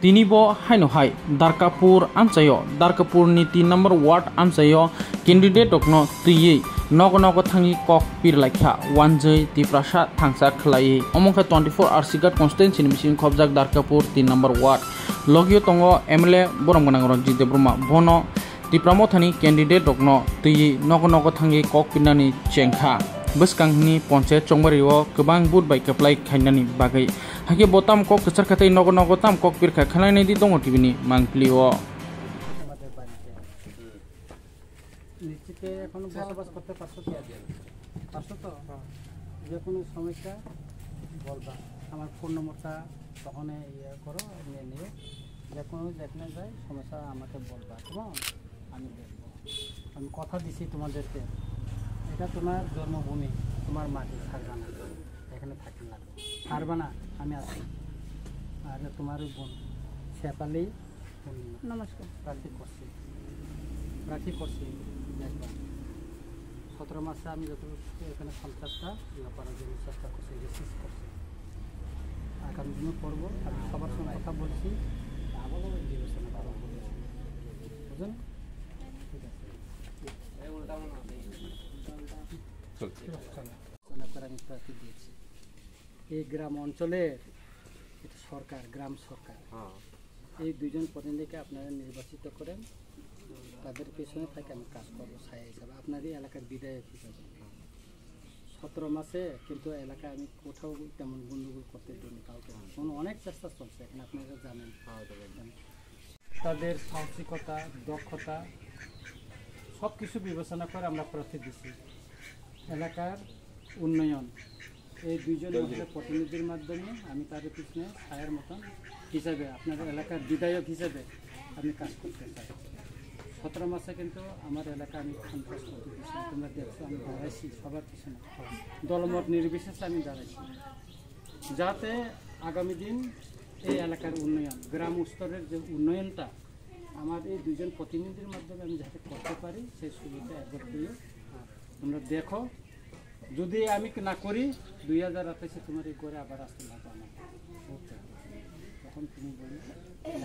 tinibo haino hai Darkapur anchayo Darkapur ni 3 number ward anchayo candidate okno tuyi nogo thangi kok pir laikha wanjai tiprasa thangsa khlai omongkha 24 hours sigat constituency ni mising khobjak Darkapur 3 number ward logio tongo MLA boromganang Ranjit Debruma bono tipramo thani candidate okno tuyi nogo thangi kok pinani chengkha bwskangni panchayat chongbario kwbang bud bai kaplai khainani bagai hake botam kok kachar khatai nogo tam kok pirkha khalai nei di dongo tibini mangplio নিশ্চিতে এখন বসবাস করতে পারছো কি আজ পারছো তো যে কোনো সমস্যা বলবা আমার ফোন নম্বরটা তখন ইয়ে করো নিয়ে নিয়ে যে কোনো যেখানে যায় সমস্যা আমাকে বলবা কেমন আমি দেখবো আমি কথা দিছি তোমাদেরকে এটা তোমার জন্মভূমি তোমার মাটি ছাড়বা না এখানে থাকি না ছাড়বা না আমি আছি আর তোমার বোন শেফালি নমস্কার প্রার্থী করছি 17 মাসে আমি যত এখানে সন্ত্রাসটা করার জন্য চেষ্টা করছি রিসার্চ করছি আগামী দিনে করবো আমি সবার সঙ্গে কথা বলছি আবারও বিবেচনা করা বলেছি বুঝলেন ঠিক আছে আমি প্রার্থী দিয়েছি এই গ্রাম অঞ্চলের সরকার গ্রাম সরকার এই দুইজন প্রতিনিধিকে আপনারা নির্বাচিত করেন তাদের পেছনে থাকে আমি কাজ করবো ছায়া হিসাবে আপনারই এলাকার বিধায়ক হিসাবে 17 মাসে কিন্তু এলাকায় আমি কোথাও তেমন গণ্ডগোল করতে দিইনি কাউকে অনেক চেষ্টা চলছে এখানে আপনারা জানেন তাদের সাহসিকতা দক্ষতা সব কিছু বিবেচনা করে আমরা প্রার্থী দিচ্ছি এলাকার উন্নয়ন এই দুইজন প্রতিনিধির মাধ্যমে আমি তাদের পিছনে ছায়ার মতন হিসাবে আপনার এলাকার বিধায়ক হিসাবে আমি কাজ করতে চাই 17 মাসে কিন্তু আমার এলাকা আমি সন্ত্রাস করতে দিচ্ছি তোমরা দেখছো আমি দাঁড়াইছি সবার পিছনে দলমত নির্বিশেষে আমি দাঁড়াইছি যাতে আগামী দিন এই এলাকার উন্নয়ন গ্রাম স্তরের যে উন্নয়নটা আমার এই দুজন প্রতিনিধির মাধ্যমে আমি যাতে করতে পারি সেই সুবিধা একবার দিয়ে তোমরা দেখো যদি আমি না করি 2028 তোমার এই করে আবার আসতে না পারো তখন তুমি বলি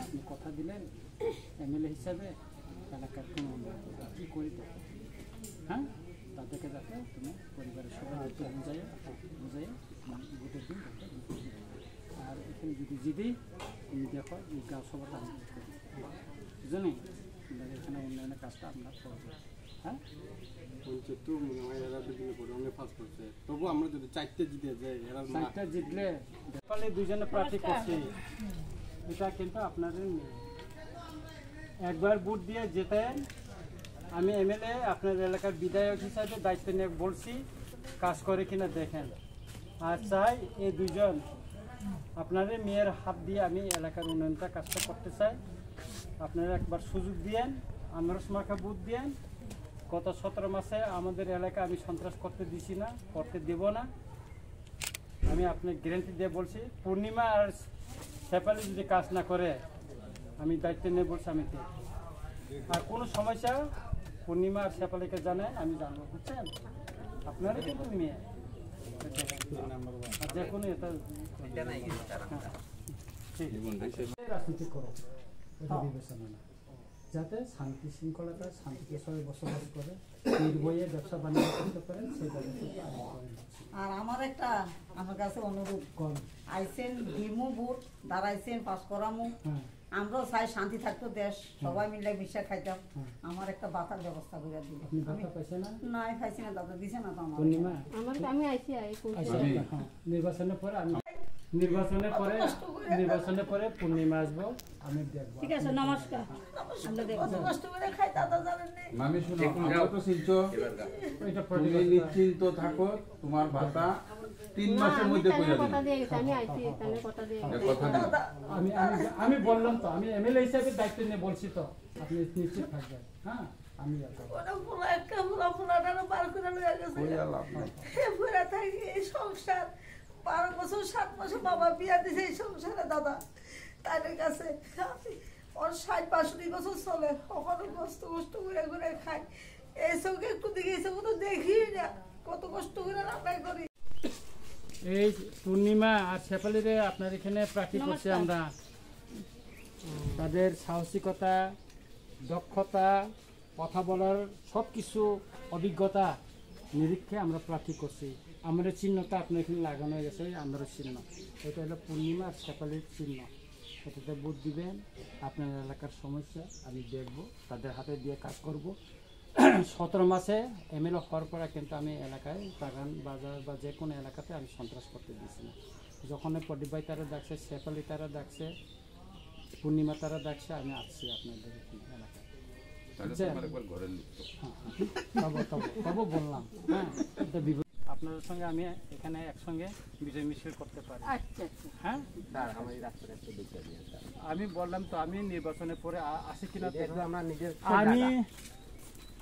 আপনি কথা দিলেন MLA হিসাবে এলাকার কোনো কী করি হ্যাঁ তাদেরকে যাতে তুমি পরিবারের সবাই বুঝাই ভোটের দিন আর এখানে যদি তুমি দেখো এই গাঁও সভাটা আমি করি বুঝলি এখানে উন্নয়নের কাজটা আমরা করবো হ্যাঁ তবু আমরা যদি 4টে জিতে যাই 4টে জিতলে নেপালে দুজনে প্রার্থী করছি এটা কিন্তু আপনাদের একবার ভোট দিয়ে জেতেন আমি MLA আপনার এলাকার বিধায়ক হিসাবে দায়িত্ব নিয়ে বলছি কাজ করে কিনা দেখেন আর চাই এই দুজন আপনাদের মেয়ের হাত দিয়ে আমি এলাকার উন্নয়নটা কাজটা করতে চাই আপনারা একবার সুযোগ দিয়েন আনারস মাখা ভোট দিয়েন গত 17 মাসে আমাদের এলাকা আমি সন্ত্রাস করতে দিছি না করতে দেব না আমি আপনার গ্যারান্টি দিয়ে বলছি পূর্ণিমা আর শেফালি যদি কাজ না করে আমি দায়িত্ব নিয়ে বলছি আমি আর কোনো সমস্যা পূর্ণিমা আর শেফালিকে জানে আমি জানবো বুঝছেন আপনারা কিন্তু মেয়ে আর যে কোনো এটা রাজনীতি করো এটা বিবেচনা না যাতে শান্তি শৃঙ্খলতা শান্তিতে সবাই বসবাস করে নির্ভয়ে ব্যবসা বাণিজ্য করতে পারেন সেই ব্যবস্থা আর আমার কাছে অনুরোধ আইসেন দিমু ভোট দাঁড়াইছেন পাস করামু আমরাও চাই শান্তি থাকতো দেশ সবাই মিলে মিশে খাইতাম আমার একটা বাতার ব্যবস্থা করে দিল না খাইছি না দাদা দিছে না তো আমার আমি আইছি নির্বাচনের পরে পূর্ণিমা আসবো আমি দেখবো ঠিক আছে নমস্কার আমরা দেখব কষ্ট করে খাই দাদা জানেন না মামি শুনো আমরা তো শিলছো এটা প্রতিদিন নিশ্চিন্ত থাকো তোমার ভাতা 3 মাসের মধ্যে কইরা দিই কথা দিয়ে আমি আইছি তাহলে কথা দিয়ে আমি বললাম তো আমি MLA হিসেবে দায়িত্ব নিয়ে বলছি তো আপনি নিশ্চিত থাকবেন হ্যাঁ আমি যাব ওরা পুরো একটা পুরাটা পার করে লয়ে গেছে পুরা থাকি এই সংসার 12 বছর 7 মাসে বাবা বিয়া দিছে এই সংসারে দাদা তাদের কাছে ওর 60-65 বছর চলে ওখানে কষ্ট করে ঘুরে খায় এই সঙ্গে একটু দিকে এসে কোনো দেখি না কত কষ্ট করে রান্না করি এই পূর্ণিমা আর শেফালিরে আপনার এখানে প্রার্থী করছি আমরা তাদের সাহসিকতা, দক্ষতা, কথা বলার সব কিছু অভিজ্ঞতা নিরীক্ষে আমরা প্রার্থী করছি। আমাদের চিহ্নটা আপনার এখানে লাগানো হয়ে গেছে, আমাদের চিহ্ন এটা হলো পূর্ণিমা আর শেফালির চিহ্ন। এটাতে ভোট দিবেন। আপনার এলাকার সমস্যা আমি দেখব, তাদের হাতে দিয়ে কাজ করব। 17 মাসে এমএলএ হওয়ার পরে কিন্তু আমি এলাকায় বাগান বাজার বা যে কোনো এলাকাতে আমি সন্ত্রাস করতে দিচ্ছি না। যখন প্রদীপ ভাই তারা ডাকছে, শেফালি তারা ডাকছে, পূর্ণিমা তারা ডাকছে, আমি আসছি আপনাদের এলাকায়। তবু বললাম, হ্যাঁ, আপনাদের সঙ্গে আমি এখানে একসঙ্গে বিজয় মিছিল করতে পারি। হ্যাঁ, আমি বললাম তো আমি নির্বাচনের পরে আসি কিনা, আমি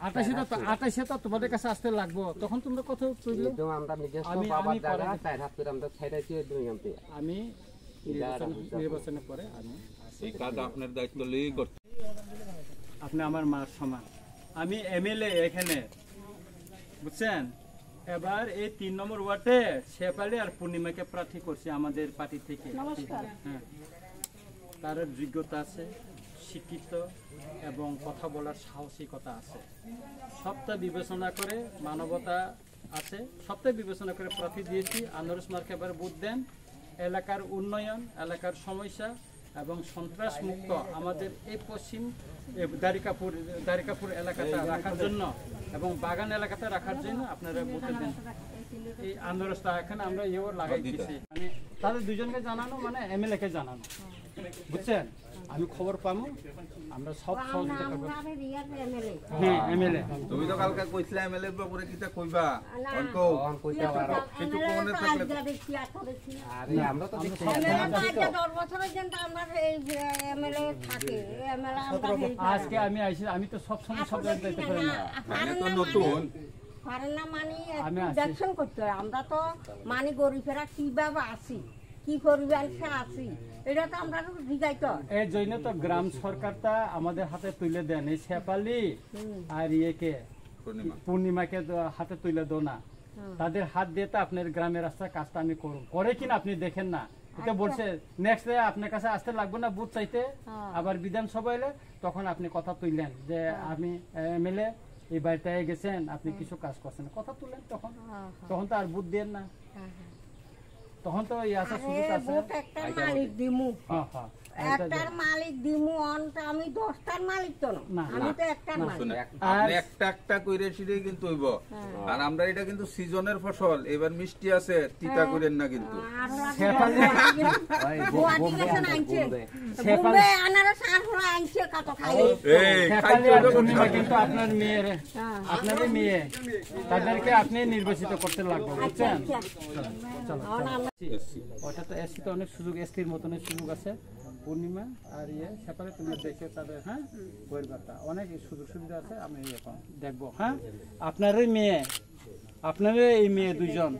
28 তো তোমাদের কাছে আসতে লাগবো, তখন তোমরা কত আমি নির্বাচনের পরে আমি আপনার দায়িত্ব লিয়ে করতে। আপনি আমার মার সমান, আমি এমএলএ এখানে, বুঝছেন। এবার এই 3 নম্বর ওয়ার্ডে শেফালি আর পূর্ণিমাকে প্রার্থী করছি আমাদের পার্টি থেকে। হ্যাঁ, তার যোগ্যতা আছে, শিক্ষিত এবং কথা বলার সাহসিকতা আছে, সবটা বিবেচনা করে, মানবতা আছে, সবটা বিবেচনা করে প্রার্থী দিয়েছি। আনারস মার্কে এবার ভোট দেন। এলাকার উন্নয়ন, এলাকার সমস্যা এবং সন্ত্রাস মুক্ত আমাদের এই পশ্চিম দারিকাপুর এলাকাটা রাখার জন্য এবং বাগান এলাকাতে রাখার জন্য আপনারা ভোট দেন। এই আনারসটা এখানে আমরা ইয়েও লাগাই দিচ্ছি, মানে তাদের দুজনকে জানানো মানে এমএলএ কে জানানো, বুঝছেন। আমি খবর পাবো, আমরা সব সহযোগিতা করব। হ্যাঁ, এমএলএ তুমি তো কালকে কইছিলা এমএলএ ব্যাপারে কিটা কইবা, অনকো কইতা পারো কিন্তু কোনে থাকলে আরে আমরা তো দেখছি 10 বছরের জন্য আমরা এই এমএলএ থাকে, এমএলএ আমরা আজকে আমি আইছি, আমি তো সব সময় সব জায়গায় যেতে পারি না, মানে তো নতুন পারেন না, মানে দেখশন করতে হয়। আমরা তো মানে গরিবেরা কিভাবে আসি, কি পরিবেশে আসি, এটা তো আমরা জিজ্ঞাসা। এই জন্য তো গ্রাম সরকারটা আমাদের হাতে তুলে দেন, এই শেফালি আর ইয়েকে পূর্ণিমাকে হাতে তুলে দো না, তাদের হাত দিয়ে তো আপনার গ্রামের রাস্তার কাজটা আমি করব, করে কিনা আপনি দেখেন না। এটা বলছে নেক্সট ডে আপনার কাছে আসতে লাগবে না বুথ চাইতে, আবার বিধানসভা এলে তখন আপনি কথা তুললেন যে আমি এমএলএ এই বাড়িতে গেছেন, আপনি কিছু কাজ করছেন, কথা তুললেন, তখন তো আর বুথ দেন না, তখন তো এই আসা সুযোগ আছে। একটা মালিক দিমু, একটার মালিক দিমু, আমি 10টার মালিক তো না, আমি তো একটার মালিক। আপনি একটা একটা কইরে সিরে কিন্তু হইব, আর আমরা এটা কিন্তু সিজনের ফসল, এবার মিষ্টি আছে, তিতা কইরেন না কিন্তু। শেফালি আর পূর্ণিমা কিন্তু আপনার মেয়ের, আপনারই মেয়ে, তাদেরকে আপনি নির্বাচিত করতে লাগবে, বুঝছেন। ওটা তো এসি তো অনেক সুযোগ, এসটির মতনের সুযোগ আছে। পূর্ণিমা আর শেফালি তোমরা দেখে তাদের, হ্যাঁ, পরিবারটা অনেক সুযোগ সুবিধা আছে, আমি এখন দেখবো। হ্যাঁ, আপনারই মেয়ে, আপনারই এই মেয়ে, দুইজন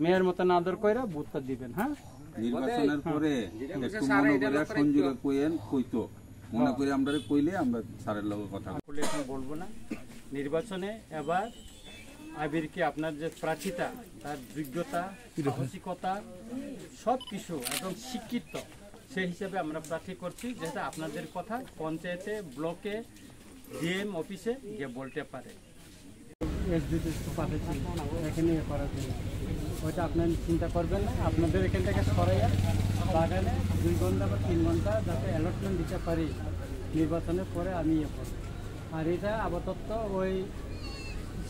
মেয়ের মতন আদর কইরা ভোটটা দিবেন। হ্যাঁ, নির্বাচনের পরে একটু মনে করে সঞ্জুরে কইেন, কইতো মনে করে আমরা কইলে আমরা স্যারের লগে কথা বলে এখন বলবো না। নির্বাচনে এবার আবিরকে আপনার যে প্রার্থীতা, তার যোগ্যতা, সাহসিকতা সব কিছু এবং শিক্ষিত, সেই হিসাবে আমরা প্রার্থী করছি, যেটা আপনাদের কথা পঞ্চায়েতে, ব্লকে, ডিএম অফিসে গিয়ে বলতে পারে। এখানে করার জন্য ওইটা আপনার চিন্তা করবেন না, আপনাদের এখান থেকে সরাইয়া বাগানে 2 ঘন্টা বা 3 ঘন্টা যাতে অ্যালটমেন্ট দিতে পারি, নির্বাচনের পরে আমি করব। আর এটা আপাতত ওই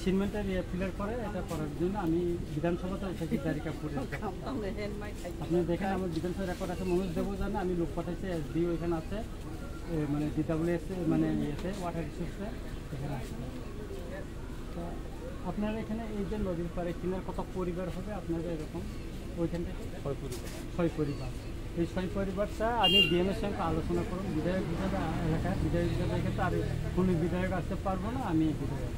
সিমেন্টের ফিলার করে এটা করার জন্য আমি বিধানসভাতে এসেছি দারিকাপুরে। আপনি দেখেন আমার বিধানসভা রেকর্ড আছে, মনোজ দেবও জানে, আমি লোক পাঠাইছি, এসডিও এখানে আছে, মানে ডিডাব্লিউএস মানে ইয়েতে ওয়াটার রিসোর্সে এখানে আছে। তো আপনারা এখানে এই যে নদীর পাড়ে কিনার কত পরিবার হবে আপনাদের এরকম, ওইখান থেকে 6 পরিবার। এই 6 পরিবারটা আমি ডিএমের সঙ্গে আলোচনা করব, বিধায়ক হিসাবে এলাকায় বিধায়ক হিসাবে কিন্তু আর কোনো বিধায়ক আসতে পারবো না, আমি বিধায়ক।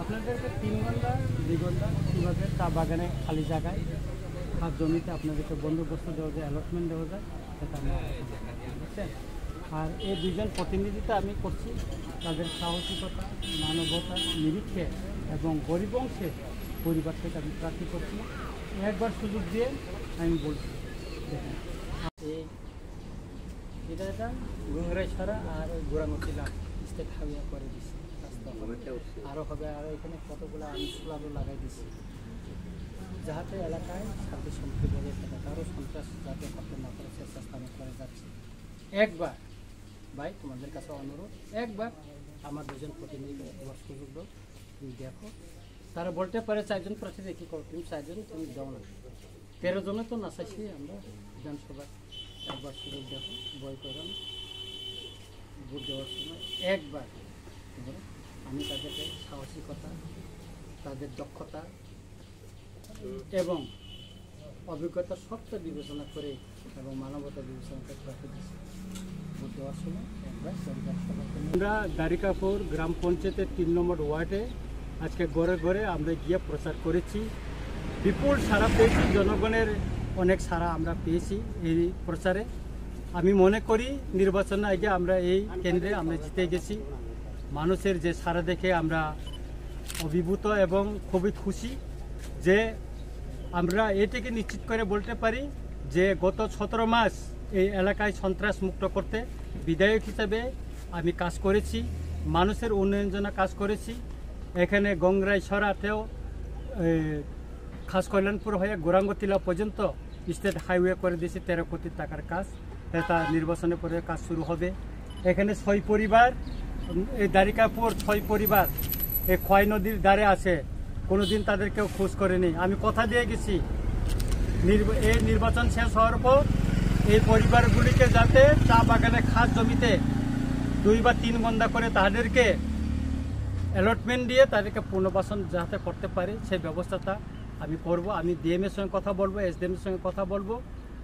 আপনাদেরকে 3 ঘন্টা 2 ঘন্টা কীভাবে চা বাগানে খালি জায়গায় খাদ জমিতে আপনাদেরকে বন্দোবস্ত দেওয়া যায়, অ্যালটমেন্ট দেওয়া যায়, সেটা আমি বুঝছেন। আর এই 2 জন প্রতিনিধিতা আমি করছি, তাদের সাহসিকতা, মানবতা নিরীক্ষে এবং গরিব অংশে পরিবার থেকে আমি প্রার্থী করছি। একবার সুযোগ দিয়ে আমি বলছি, দেখেন এটা গুংরাই ছাড়া আর গোরামতিলা স্টেট হাইওয়ে করে দিচ্ছে আরও হবে আর এখানে কতগুলো আনসুলারও লাগাই দিচ্ছে যাতে এলাকায় শান্তি সম্প্রীতি বজায় থাকে কারো সন্ত্রাস যাতে করতে না করে চেষ্টা স্থাপন করে যাচ্ছে একবার ভাই তোমাদের কাছে অনুরোধ একবার আমার দুজন প্রতিনিধি একবার সুযোগ দাও তুমি দেখো তারা বলতে পারে 4 জন প্রার্থী দেখি করো তুমি 4 জন তুমি দাও না 13 জনে তো না চাইছি আমরা বিধানসভা একবার সুযোগ দেখো বই করেন ভোট দেওয়ার সময় একবার আমি তাদেরকে সাহসিকতা তাদের দক্ষতা এবং অভিজ্ঞতা সবটা বিবেচনা করে এবং মানবতা বিবেচনা করে প্রার্থী দিচ্ছি ভোট দেওয়ার সময় একবার সরকার আমরা দারিকাপুর গ্রাম পঞ্চায়েতের 3 নম্বর ওয়ার্ডে আজকে ঘরে ঘরে আমরা গিয়ে প্রচার করেছি বিপুল সাড়া পেয়েছি জনগণের অনেক সাড়া আমরা পেয়েছি এই প্রচারে আমি মনে করি নির্বাচনের আগে আমরা এই কেন্দ্রে আমরা জিতে গেছি মানুষের যে সাড়া দেখে আমরা অভিভূত এবং খুবই খুশি যে আমরা এটাকে নিশ্চিত করে বলতে পারি যে গত 17 মাস এই এলাকায় সন্ত্রাস মুক্ত করতে বিধায়ক হিসেবে আমি কাজ করেছি মানুষের উন্নয়নের জন্য কাজ করেছি এখানে গংরাই সরাতেও খাস কল্যাণপুর হয়ে গোরাঙ্গতিলা পর্যন্ত স্টেট হাইওয়ে করে দিয়েছি 13 কোটি টাকার কাজ এটা নির্বাচনের পরে কাজ শুরু হবে এখানে 6 পরিবার এই দারিকাপুর 6 পরিবার এই খোয়াই নদীর ধারে আছে কোনোদিন তাদের কেউ খোঁজ করেনি আমি কথা দিয়ে গেছি এই নির্বাচন শেষ হওয়ার পর এই পরিবারগুলিকে যাতে চা বাগানে খাস জমিতে 2 বা 3 গন্দা করে তাদেরকে অ্যালটমেন্ট দিয়ে তাদেরকে পুনর্বাসন যাতে করতে পারে সেই ব্যবস্থাটা আমি করব আমি ডিএমের সঙ্গে কথা বলবো এসডিএমের সঙ্গে কথা বলবো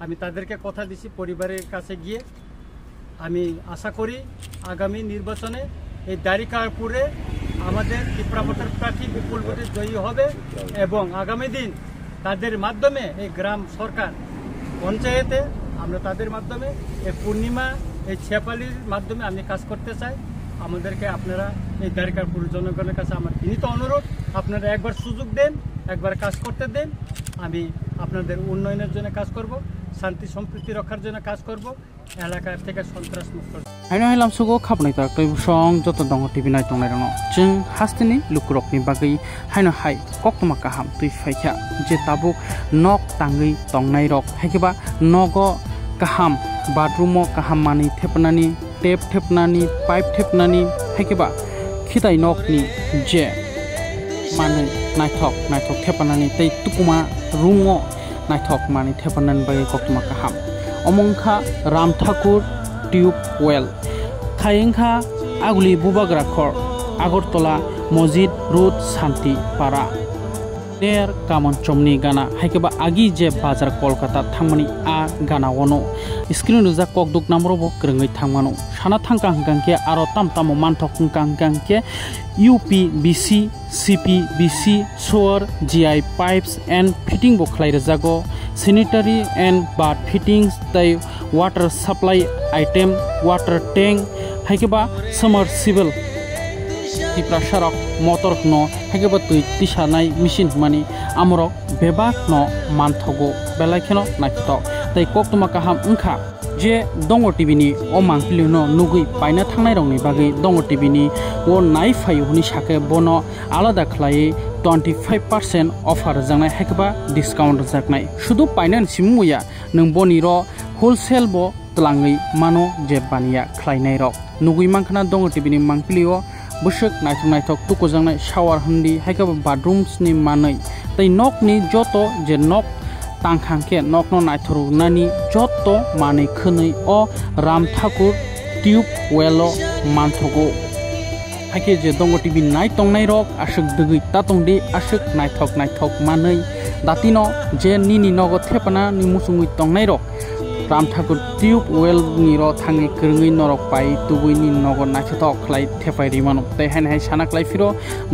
আমি তাদেরকে কথা দিছি পরিবারের কাছে গিয়ে আমি আশা করি আগামী নির্বাচনে এই দারিকাপুরে আমাদের ত্রিপুরাপত্র প্রার্থী বিপুল ভোটে জয়ী হবে এবং আগামী দিন তাদের মাধ্যমে এই গ্রাম সরকার পঞ্চায়েতে আমরা তাদের মাধ্যমে এই পূর্ণিমা এই ছেপালির মাধ্যমে আমি কাজ করতে চাই আমাদেরকে আপনারা এই দারিকাপুর জনগণের কাছে আমার বিনীত অনুরোধ আপনারা একবার সুযোগ দেন একবার কাজ করতে দেন আমি আপনাদের উন্নয়নের জন্য কাজ করব শান্তি সম্প্রীতি রক্ষার জন্য কাজ করব এলাকা থেকে সন্ত্রাস মুক্ত হাইনো হাইলাম সুগো খাপনাই তাক তৈ সং যত দङ টিভি নাय तंनाय रनो जों हास्तिनि लुकुरकनि बागै हाइनो हाय कक्तमा काहाम तै फायखा जे ताबुक नक तांगै तंनाय रक हायकेबा नगो काहाम बाथरूमो काहाम मानि थेपनानि टेप थेपनानि पाइप थेपनानि हायकेबा खिताय नकनि जे माने नायथक थेपनानि तै तुकुमा रुमो नायथक मानि थेपनानि बागै कक्तमा काहाम अमंखा राम ठाकुर टिউব ওয়েল খাইংখা আগুলি বুবাগ্রাখর আগরতলা মসজিদ রোড শান্তি পাড়া দের কামন চমনি গানা হাইকেবা আগি যে বাজার কলকাতা থামনি আ গানা ওনো স্ক্রিন রুজা ককদুক নামরবো গ্রঙ্গै থাংমানো সানা থাংকা হাंगांके आरो तामतामो मानथक हांगांके यूपी बीसी सीपी बीसी सोर जीआई पाइप्स एंड फिटिंग बो खलाय रजागो सैनिटरी एंड बाथ फिटिंग्स तै water supply item water tank हाइकेबा समरसिबल टिप्राशारक मोटर न हाइकेबा तुई तिसानाय मेसिन मानि आमरक बेबाक न मानथगो बेलायखेनो नाखित तै कक्तमा काहाम ओंखा जे दङ टिभिनि अ मांखलिनो नुगै पाइना थांनाय रंनि बागै दङ टिभिनि ओ नाय फायुनि साके बनो आलादा खलायै 25% अफार जानाय हाइकेबा डिसकाउंट जागनाय शुधु पाइनान सिमुया नों बनिरो होलसेल बो तलाङै मानो जे बानिया खलायनाय रक नुगै मांखना दङ टिभिनि मांखलियो बुसक नायथक तुको जानाय शावर हन्दी हाइकेबा बाथरूम्स नि मानै तै नकनि जतो जे नक तांखांके नकनो नायथरुनानि जतो मानै खनै अ राम ठाकुर टिউব वेलो मानथगो हाइके जे दङ टिभि नाय तंनाय रक आसुक दगै तातंदि आसुक नायथक मानै दातिनो जे निनि नगो थेपना नि मुसुङै तंनाय रक राम ठाकुर टिউব वेल नि रो थाङै ग्रङै नरक पाइ तुबैनि नगो नायथक खलाय थेपाय रिमानो तै हाय हाय सानाक्लाय फिरो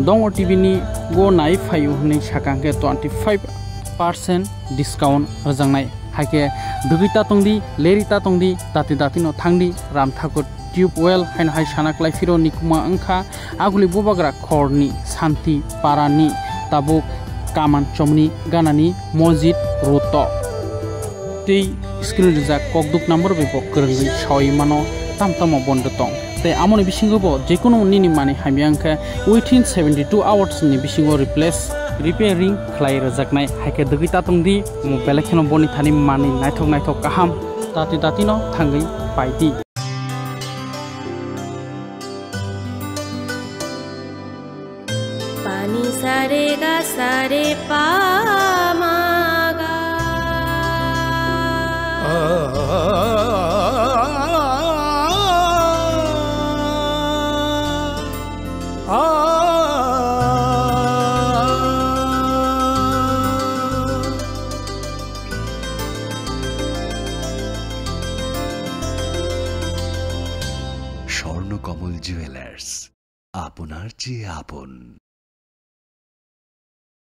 दङ टिभि नि गो नाय फायु हनै साकांके 25% डिसकाउंट रजांनाय हाइके दगै तातंदि लेरि तातंदि दातिनो थांदि राम ठाकुर टिউব वेल हाय हाय सानाक्लाय फिरो निकुमा ओंखा आगुलि बुबाग्रा खरनि शांति पारानि ताबुक कामान चमनि गानानि मस्जिद रोत तै skill rijak kokduk number be bo krwi shoi mano tamtamo bondo tong te amoni bisingo bo jekono nini mani hamyangkha within 72 hours ni bisingo replace repairing khlai rajaknai haike dugita tongdi mo belekhono boni thani mani naithok kaham tati no thangai paiti pani sare ga sare pa ma ga Swarnakamal jewellers আপনার চেয়ে আপন।